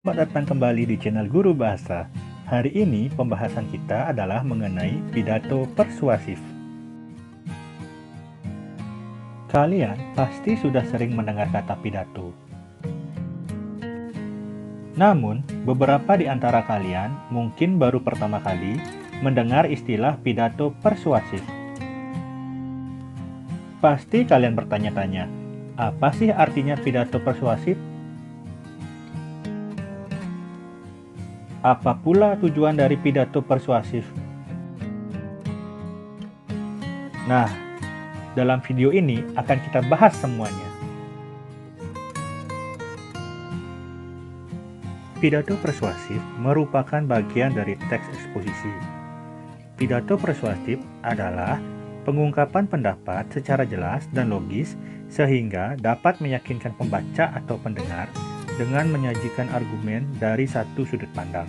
Selamat datang kembali di channel Guru Bahasa. Hari ini pembahasan kita adalah mengenai pidato persuasif. Kalian pasti sudah sering mendengar kata pidato. Namun, beberapa di antara kalian mungkin baru pertama kali mendengar istilah pidato persuasif. Pasti kalian bertanya-tanya, apa sih artinya pidato persuasif? Apa pula tujuan dari pidato persuasif? Nah, dalam video ini akan kita bahas semuanya. Pidato persuasif merupakan bagian dari teks eksposisi. Pidato persuasif adalah pengungkapan pendapat secara jelas dan logis sehingga dapat meyakinkan pembaca atau pendengar dengan menyajikan argumen dari satu sudut pandang.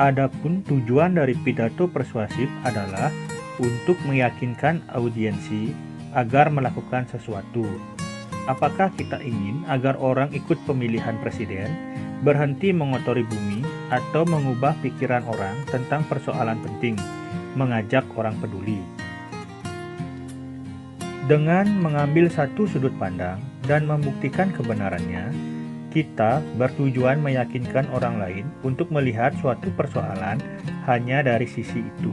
Adapun tujuan dari pidato persuasif adalah untuk meyakinkan audiensi agar melakukan sesuatu. Apakah kita ingin agar orang ikut pemilihan presiden, berhenti mengotori bumi, atau mengubah pikiran orang tentang persoalan penting, mengajak orang peduli? Dengan mengambil satu sudut pandang dan membuktikan kebenarannya, kita bertujuan meyakinkan orang lain untuk melihat suatu persoalan hanya dari sisi itu.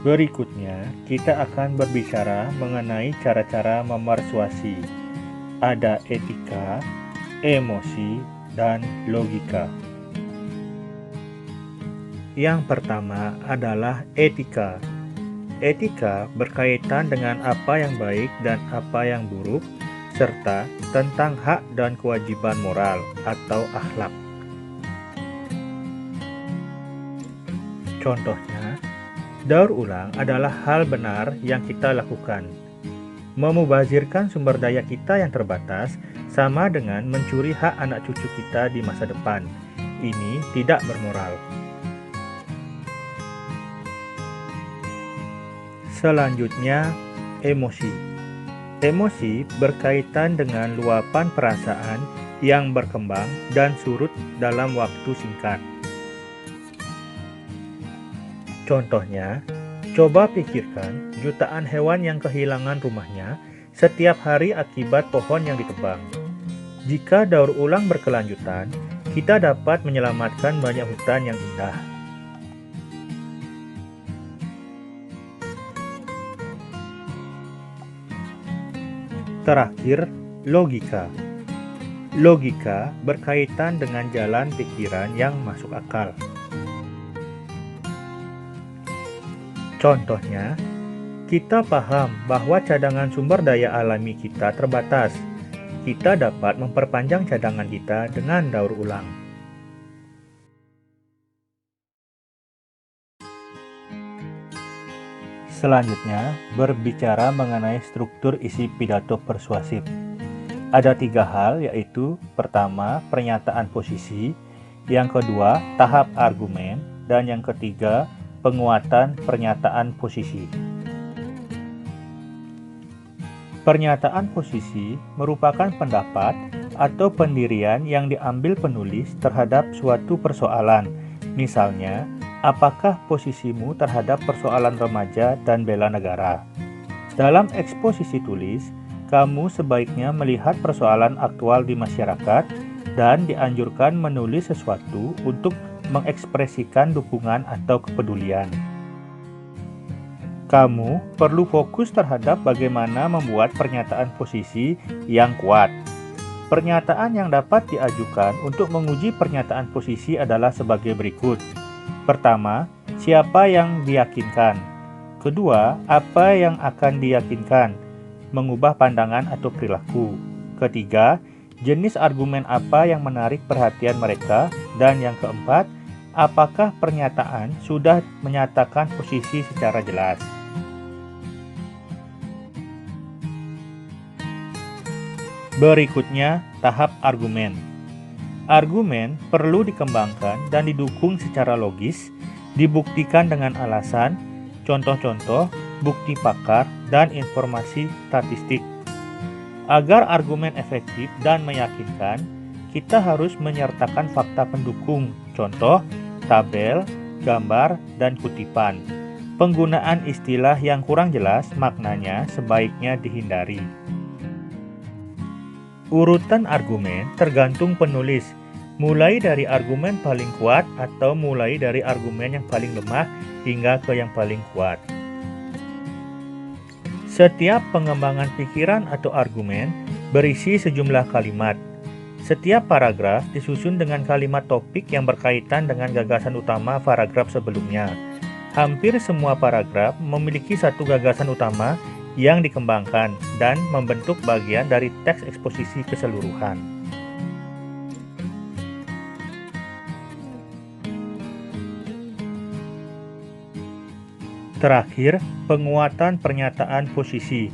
Berikutnya, kita akan berbicara mengenai cara-cara memersuasi. Ada etika, emosi, dan logika. Yang pertama adalah etika. Etika berkaitan dengan apa yang baik dan apa yang buruk, serta tentang hak dan kewajiban moral atau akhlak. Contohnya, daur ulang adalah hal benar yang kita lakukan. Memubazirkan sumber daya kita yang terbatas sama dengan mencuri hak anak cucu kita di masa depan. Ini tidak bermoral. Selanjutnya, emosi. Emosi berkaitan dengan luapan perasaan yang berkembang dan surut dalam waktu singkat. Contohnya, coba pikirkan jutaan hewan yang kehilangan rumahnya setiap hari akibat pohon yang ditebang. Jika daur ulang berkelanjutan, kita dapat menyelamatkan banyak hutan yang indah. Terakhir, logika. Logika berkaitan dengan jalan pikiran yang masuk akal. Contohnya, kita paham bahwa cadangan sumber daya alami kita terbatas. Kita dapat memperpanjang cadangan kita dengan daur ulang. Selanjutnya, berbicara mengenai struktur isi pidato persuasif. Ada 3 hal, yaitu pertama, pernyataan posisi, yang kedua, tahap argumen, dan yang ketiga, penguatan pernyataan posisi. Pernyataan posisi merupakan pendapat atau pendirian yang diambil penulis terhadap suatu persoalan. Misalnya, apakah posisimu terhadap persoalan remaja dan bela negara? Dalam eksposisi tulis, kamu sebaiknya melihat persoalan aktual di masyarakat dan dianjurkan menulis sesuatu untuk mengekspresikan dukungan atau kepedulian. Kamu perlu fokus terhadap bagaimana membuat pernyataan posisi yang kuat. Pernyataan yang dapat diajukan untuk menguji pernyataan posisi adalah sebagai berikut. Pertama, siapa yang diyakinkan? Kedua, apa yang akan diyakinkan? Mengubah pandangan atau perilaku. Ketiga, jenis argumen apa yang menarik perhatian mereka? Dan yang keempat, apakah pernyataan sudah menyatakan posisi secara jelas? Berikutnya, tahap argumen. Argumen perlu dikembangkan dan didukung secara logis, dibuktikan dengan alasan, contoh-contoh, bukti pakar, dan informasi statistik. Agar argumen efektif dan meyakinkan, kita harus menyertakan fakta pendukung, contoh, tabel, gambar, dan kutipan. Penggunaan istilah yang kurang jelas maknanya sebaiknya dihindari. Urutan argumen tergantung penulis, mulai dari argumen paling kuat atau mulai dari argumen yang paling lemah hingga ke yang paling kuat. Setiap pengembangan pikiran atau argumen berisi sejumlah kalimat. Setiap paragraf disusun dengan kalimat topik yang berkaitan dengan gagasan utama paragraf sebelumnya. Hampir semua paragraf memiliki satu gagasan utama yang dikembangkan dan membentuk bagian dari teks eksposisi keseluruhan. Terakhir, penguatan pernyataan posisi.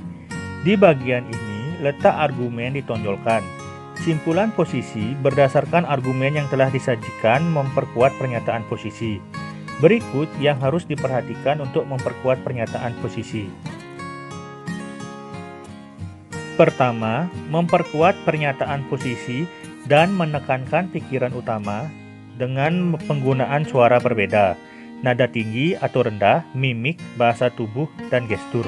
Di bagian ini, letak argumen ditonjolkan. Simpulan posisi berdasarkan argumen yang telah disajikan memperkuat pernyataan posisi. Berikut yang harus diperhatikan untuk memperkuat pernyataan posisi. Pertama, memperkuat pernyataan posisi dan menekankan pikiran utama dengan penggunaan suara berbeda, nada tinggi atau rendah, mimik, bahasa tubuh, dan gestur.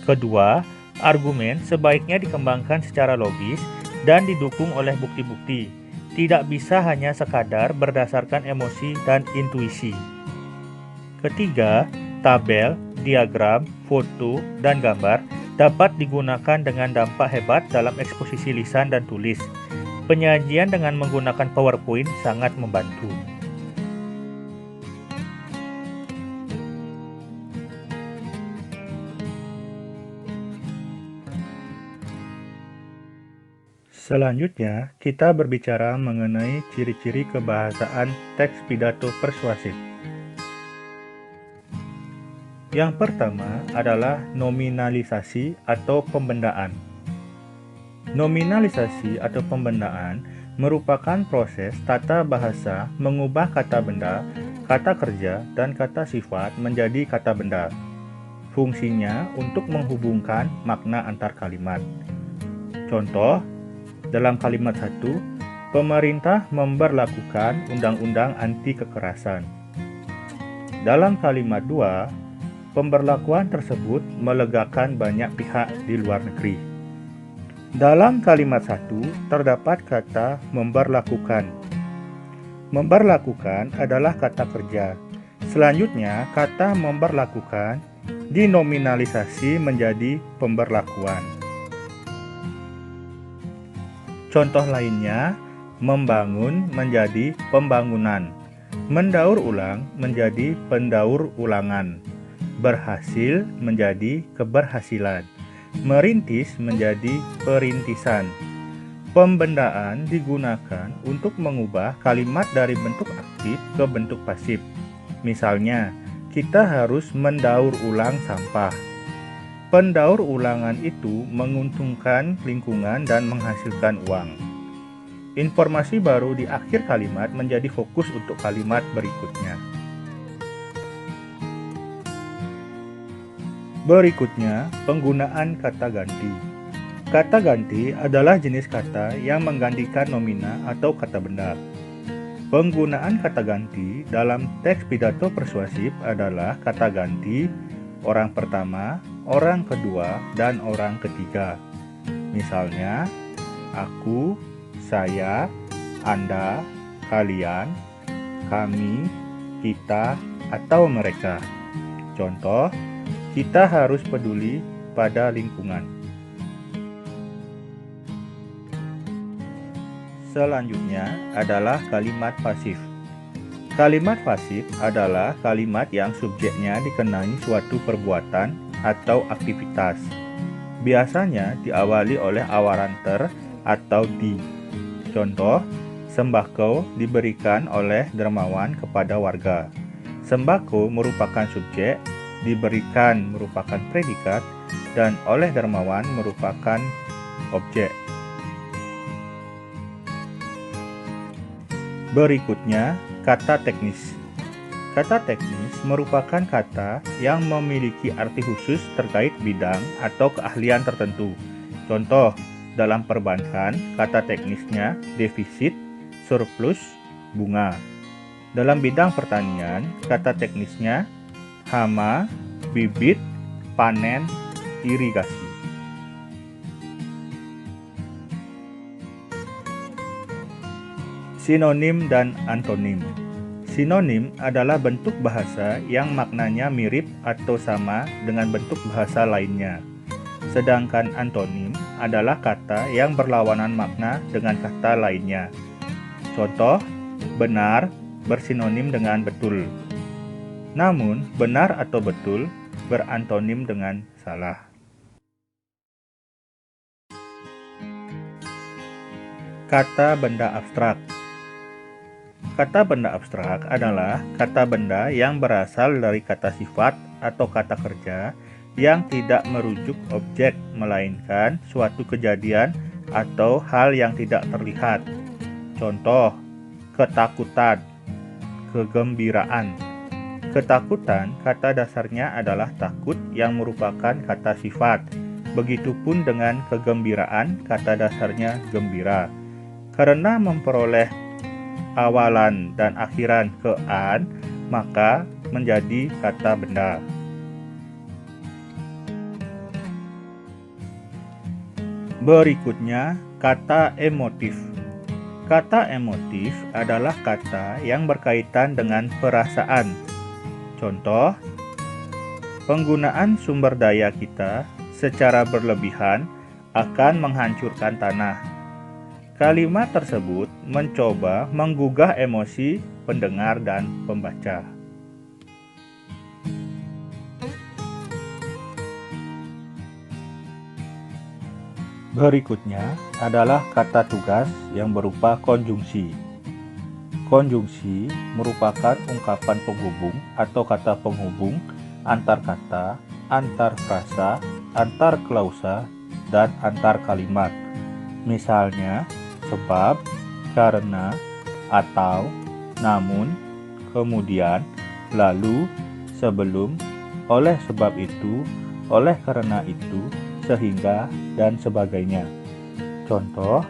Kedua, argumen sebaiknya dikembangkan secara logis dan didukung oleh bukti-bukti. Tidak bisa hanya sekadar berdasarkan emosi dan intuisi. Ketiga, tabel, diagram, foto, dan gambar dapat digunakan dengan dampak hebat dalam eksposisi lisan dan tulis. Penyajian dengan menggunakan PowerPoint sangat membantu. Selanjutnya, kita berbicara mengenai ciri-ciri kebahasaan teks pidato persuasif. Yang pertama adalah nominalisasi atau pembendaan. Nominalisasi atau pembendaan merupakan proses tata bahasa mengubah kata benda, kata kerja, dan kata sifat menjadi kata benda. Fungsinya untuk menghubungkan makna antar kalimat. Contoh, dalam kalimat 1, pemerintah memberlakukan undang-undang anti kekerasan. Dalam kalimat 2, pemberlakuan tersebut melegakan banyak pihak di luar negeri. Dalam kalimat 1 terdapat kata memberlakukan. Memberlakukan adalah kata kerja. Selanjutnya, kata memberlakukan dinominalisasi menjadi pemberlakuan. Contoh lainnya, membangun menjadi pembangunan, mendaur ulang menjadi pendaur ulangan, berhasil menjadi keberhasilan, merintis menjadi perintisan. Pembendaan digunakan untuk mengubah kalimat dari bentuk aktif ke bentuk pasif. Misalnya, kita harus mendaur ulang sampah. Pendaur ulangan itu menguntungkan lingkungan dan menghasilkan uang. Informasi baru di akhir kalimat menjadi fokus untuk kalimat berikutnya. Berikutnya, penggunaan kata ganti. Kata ganti adalah jenis kata yang menggantikan nomina atau kata benda. Penggunaan kata ganti dalam teks pidato persuasif adalah kata ganti orang pertama, orang kedua, dan orang ketiga. Misalnya, aku, saya, Anda, kalian, kami, kita, atau mereka. Contoh, kita harus peduli pada lingkungan. Selanjutnya adalah kalimat pasif. Kalimat pasif adalah kalimat yang subjeknya dikenai suatu perbuatan atau aktivitas. Biasanya diawali oleh awalan ter atau di. Contoh, sembako diberikan oleh dermawan kepada warga. Sembako merupakan subjek, diberikan merupakan predikat, dan oleh dermawan merupakan objek. Berikutnya, kata teknis. Kata teknis merupakan kata yang memiliki arti khusus terkait bidang atau keahlian tertentu. Contoh, dalam perbankan, kata teknisnya defisit, surplus, bunga. Dalam bidang pertanian, kata teknisnya hama, bibit, panen, irigasi. Sinonim dan antonim. Sinonim adalah bentuk bahasa yang maknanya mirip atau sama dengan bentuk bahasa lainnya. Sedangkan antonim adalah kata yang berlawanan makna dengan kata lainnya. Contoh, benar bersinonim dengan betul. Namun, benar atau betul berantonim dengan salah. Kata benda abstrak. Kata benda abstrak adalah kata benda yang berasal dari kata sifat atau kata kerja yang tidak merujuk objek, melainkan suatu kejadian atau hal yang tidak terlihat. Contoh, ketakutan, kegembiraan. Ketakutan, kata dasarnya adalah takut yang merupakan kata sifat. Begitupun dengan kegembiraan, kata dasarnya gembira. Karena memperoleh awalan dan akhiran ke-an, maka menjadi kata benda. Berikutnya, kata emotif. Kata emotif adalah kata yang berkaitan dengan perasaan. Contoh, penggunaan sumber daya kita secara berlebihan akan menghancurkan tanah. Kalimat tersebut mencoba menggugah emosi pendengar dan pembaca. Berikutnya adalah kata tugas yang berupa konjungsi. Konjungsi merupakan ungkapan penghubung atau kata penghubung antar kata, antar frasa, antar klausa, dan antar kalimat. Misalnya, sebab, karena, atau, namun, kemudian, lalu, sebelum, oleh sebab itu, oleh karena itu, sehingga, dan sebagainya. Contoh,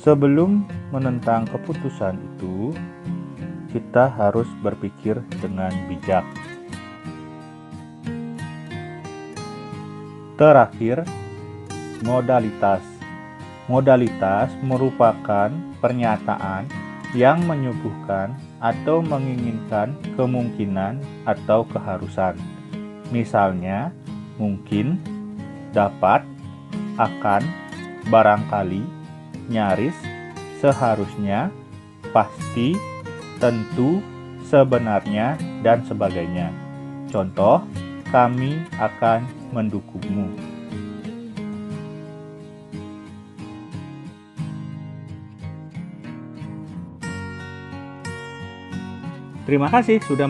sebelum menentang keputusan itu, kita harus berpikir dengan bijak. Terakhir, modalitas. Modalitas merupakan pernyataan yang menyuguhkan atau menginginkan kemungkinan atau keharusan. Misalnya, mungkin, dapat, akan, barangkali, nyaris, seharusnya, pasti, tentu, sebenarnya, dan sebagainya. Contoh, kami akan mendukungmu. Terima kasih sudah